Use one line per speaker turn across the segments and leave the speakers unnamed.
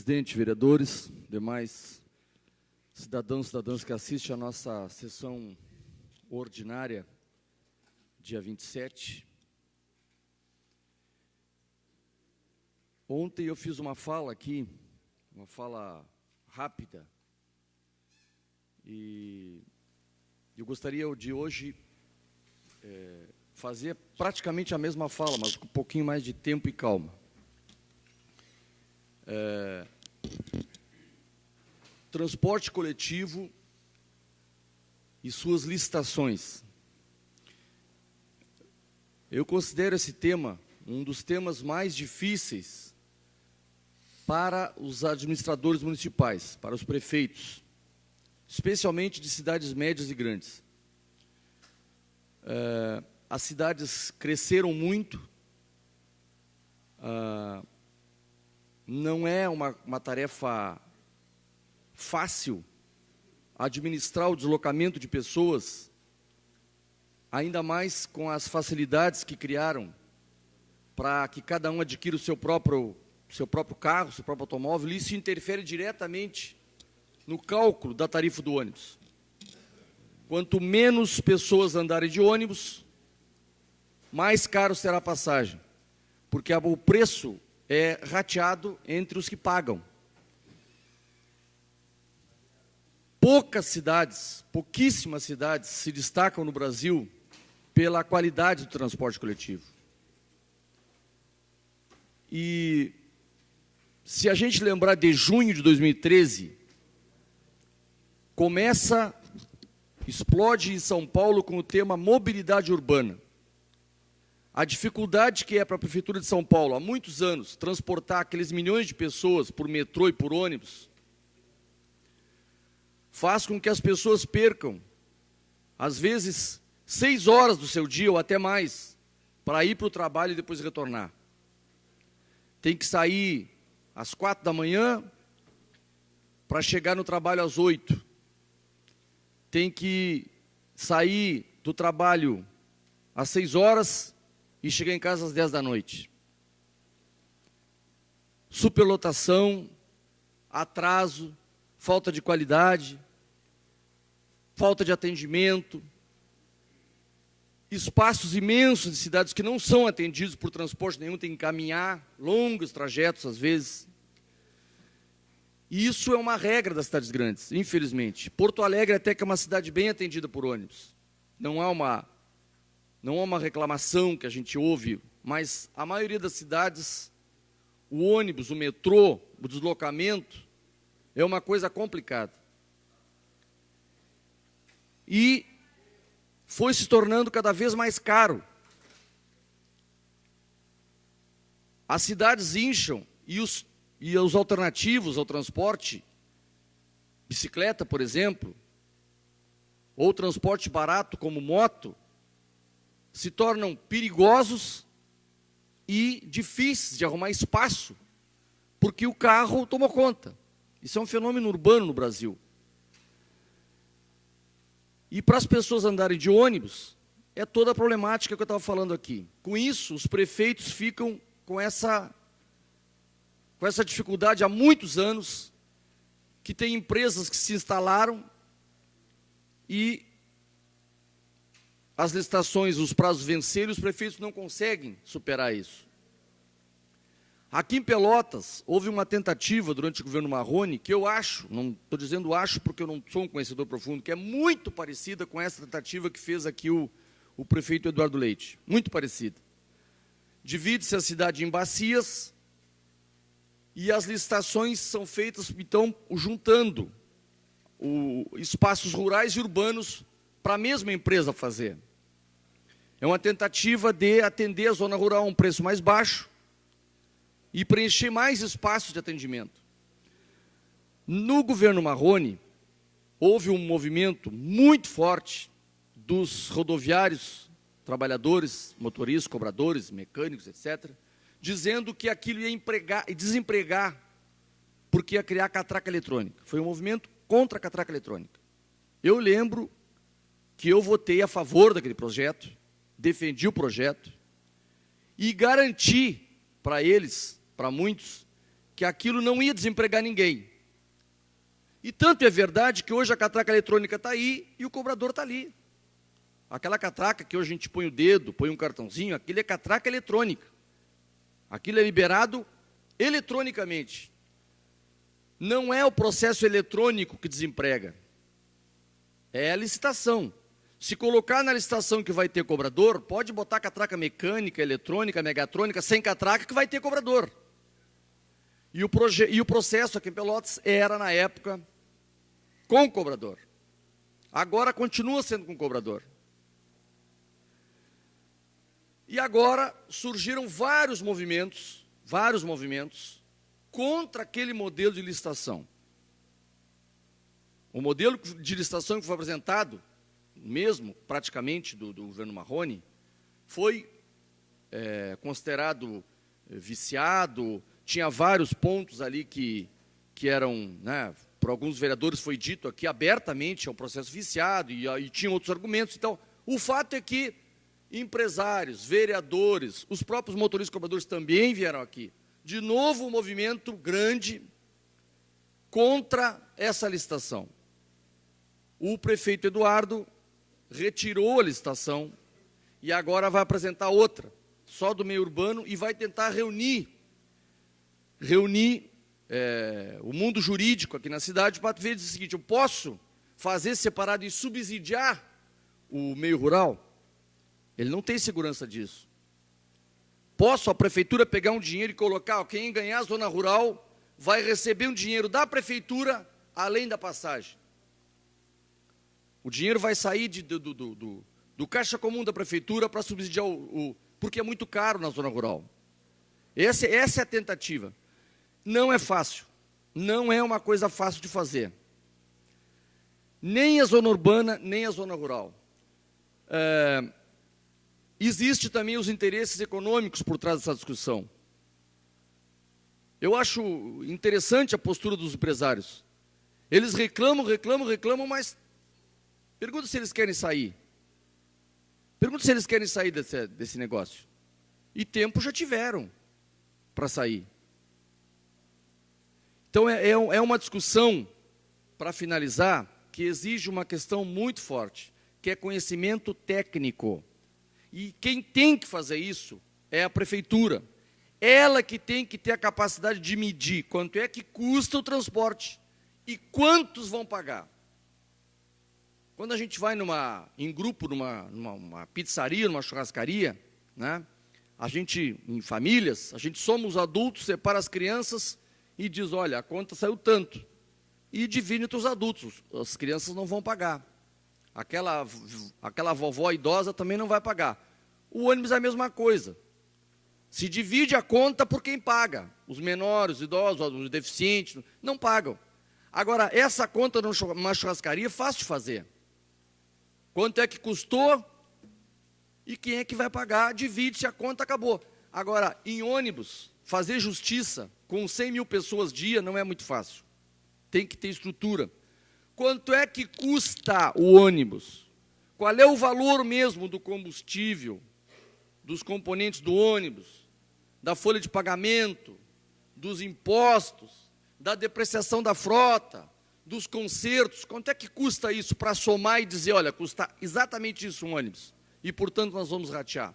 presidente, vereadores, demais cidadãos e cidadãs que assistem à nossa sessão ordinária, dia 27. Ontem eu fiz uma fala aqui, uma fala rápida, e eu gostaria de hoje fazer praticamente a mesma fala, mas com um pouquinho mais de tempo e calma. Transporte coletivo e suas licitações. Eu considero esse tema um dos temas mais difíceis para os administradores municipais, para os prefeitos, especialmente de cidades médias e grandes. As cidades cresceram muito, não é uma tarefa fácil administrar o deslocamento de pessoas, ainda mais com as facilidades que criaram para que cada um adquira o seu próprio carro, seu próprio automóvel, e isso interfere diretamente no cálculo da tarifa do ônibus. Quanto menos pessoas andarem de ônibus, mais caro será a passagem, porque o preço é rateado entre os que pagam. Pouquíssimas cidades se destacam no Brasil pela qualidade do transporte coletivo. E se a gente lembrar de junho de 2013, explode em São Paulo com o tema mobilidade urbana. A dificuldade que é para a Prefeitura de São Paulo, há muitos anos, transportar aqueles milhões de pessoas por metrô e por ônibus, faz com que as pessoas percam, às vezes, 6 horas do seu dia ou até mais, para ir para o trabalho e depois retornar. Tem que sair às 4 da manhã para chegar no trabalho às 8. Tem que sair do trabalho às 6 horas e chegar em casa às 10 da noite. Superlotação, atraso, falta de qualidade, falta de atendimento, espaços imensos de cidades que não são atendidos por transporte nenhum, tem que caminhar longos trajetos às vezes. E isso é uma regra das cidades grandes, infelizmente. Porto Alegre até que é uma cidade bem atendida por ônibus. Não há uma reclamação que a gente ouve, mas a maioria das cidades, o ônibus, o metrô, o deslocamento, é uma coisa complicada. E foi se tornando cada vez mais caro. As cidades incham e os alternativos ao transporte, bicicleta, por exemplo, ou transporte barato como moto, se tornam perigosos e difíceis de arrumar espaço, porque o carro tomou conta. Isso é um fenômeno urbano no Brasil. E para as pessoas andarem de ônibus, é toda a problemática que eu estava falando aqui. Com isso, os prefeitos ficam com essa dificuldade há muitos anos, que tem empresas que se instalaram e as licitações, os prazos venceram e os prefeitos não conseguem superar isso. Aqui em Pelotas, houve uma tentativa durante o governo Marrone, que eu acho, não estou dizendo acho porque eu não sou um conhecedor profundo, que é muito parecida com essa tentativa que fez aqui o prefeito Eduardo Leite. Muito parecida. Divide-se a cidade em bacias e as licitações são feitas, então, juntando espaços rurais e urbanos para a mesma empresa fazer. É uma tentativa de atender a zona rural a um preço mais baixo e preencher mais espaços de atendimento. No governo Marrone, houve um movimento muito forte dos rodoviários, trabalhadores, motoristas, cobradores, mecânicos, etc., dizendo que aquilo ia desempregar, porque ia criar catraca eletrônica. Foi um movimento contra a catraca eletrônica. Eu lembro que eu votei a favor daquele projeto, defendi o projeto e garanti para eles, para muitos, que aquilo não ia desempregar ninguém. E tanto é verdade que hoje a catraca eletrônica está aí e o cobrador está ali. Aquela catraca que hoje a gente põe o dedo, põe um cartãozinho, aquilo é catraca eletrônica. Aquilo é liberado eletronicamente. Não é o processo eletrônico que desemprega. É a licitação. Se colocar na licitação que vai ter cobrador, pode botar catraca mecânica, eletrônica, megatrônica, sem catraca, que vai ter cobrador. E o processo aqui em Pelotas era, na época, com cobrador. Agora continua sendo com cobrador. E agora surgiram vários movimentos contra aquele modelo de licitação. O modelo de licitação que foi apresentado, mesmo praticamente do governo Marrone, foi considerado viciado, tinha vários pontos ali que eram, né, por alguns vereadores foi dito aqui abertamente, é um processo viciado, e tinha outros argumentos. Então, o fato é que empresários, vereadores, os próprios motoristas cobradores também vieram aqui. De novo, um movimento grande contra essa licitação. O prefeito Eduardo retirou a licitação e agora vai apresentar outra, só do meio urbano, e vai tentar reunir o mundo jurídico aqui na cidade para ver o seguinte: eu posso fazer separado e subsidiar o meio rural? Ele não tem segurança disso. Posso a prefeitura pegar um dinheiro e colocar, quem ganhar a zona rural vai receber um dinheiro da prefeitura além da passagem. O dinheiro vai sair do caixa comum da prefeitura para subsidiar porque é muito caro na zona rural. Essa é a tentativa. Não é fácil. Não é uma coisa fácil de fazer. Nem a zona urbana, nem a zona rural. Existe também os interesses econômicos por trás dessa discussão. Eu acho interessante a postura dos empresários. Eles reclamam, mas pergunta se eles querem sair. Pergunta se eles querem sair desse negócio. E tempo já tiveram para sair. Então, é uma discussão, para finalizar, que exige uma questão muito forte, que é conhecimento técnico. E quem tem que fazer isso é a prefeitura. Ela que tem que ter a capacidade de medir quanto é que custa o transporte e quantos vão pagar. Quando a gente vai em grupo, numa pizzaria, numa churrascaria, né, em famílias, a gente somos adultos, separa as crianças e diz, olha, a conta saiu tanto. E divide entre os adultos, as crianças não vão pagar. Aquela vovó idosa também não vai pagar. O ônibus é a mesma coisa. Se divide a conta por quem paga. Os menores, os idosos, os deficientes, não pagam. Agora, essa conta numa churrascaria é fácil de fazer. Quanto é que custou e quem é que vai pagar, divide-se, a conta acabou. Agora, em ônibus, fazer justiça com 100 mil pessoas dia não é muito fácil. Tem que ter estrutura. Quanto é que custa o ônibus? Qual é o valor mesmo do combustível, dos componentes do ônibus, da folha de pagamento, dos impostos, da depreciação da frota, dos consertos? Quanto é que custa isso para somar e dizer, olha, custa exatamente isso um ônibus, e, portanto, nós vamos ratear?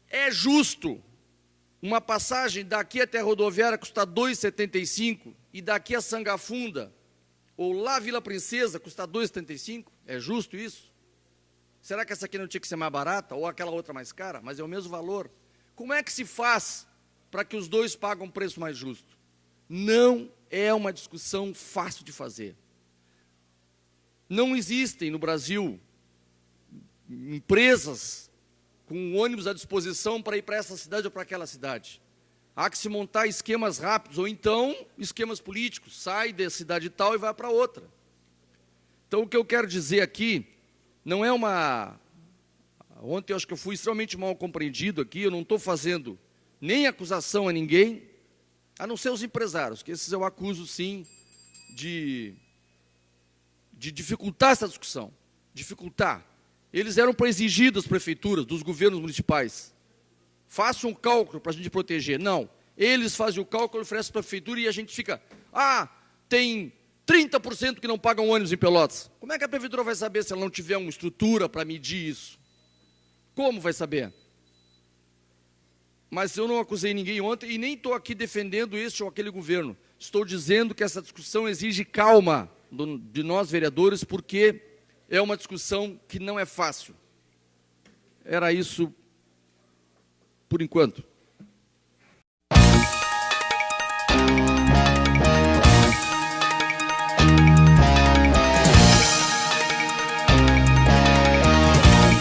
É justo uma passagem daqui até a rodoviária custar R$ 2,75 e daqui a Sangafunda ou lá Vila Princesa custar R$ 2,75? É justo isso? Será que essa aqui não tinha que ser mais barata ou aquela outra mais cara? Mas é o mesmo valor. Como é que se faz para que os dois paguem um preço mais justo? Não é uma discussão fácil de fazer. Não existem no Brasil empresas com ônibus à disposição para ir para essa cidade ou para aquela cidade. Há que se montar esquemas rápidos, ou então esquemas políticos. Sai da cidade tal e vai para outra. Então, o que eu quero dizer aqui, não é uma... Ontem eu acho que eu fui extremamente mal compreendido aqui, eu não estou fazendo nem acusação a ninguém, a não ser os empresários, que esses eu acuso, sim, de dificultar essa discussão. Dificultar. Eles eram para exigir das prefeituras, dos governos municipais. Faça um cálculo para a gente proteger. Não, Eles fazem o cálculo, oferecem para a prefeitura e a gente fica, tem 30% que não pagam ônibus em Pelotas. Como é que a prefeitura vai saber se ela não tiver uma estrutura para medir isso? Como vai saber? Mas eu não acusei ninguém ontem e nem estou aqui defendendo este ou aquele governo. Estou dizendo que essa discussão exige calma de nós, vereadores, porque é uma discussão que não é fácil. Era isso por enquanto.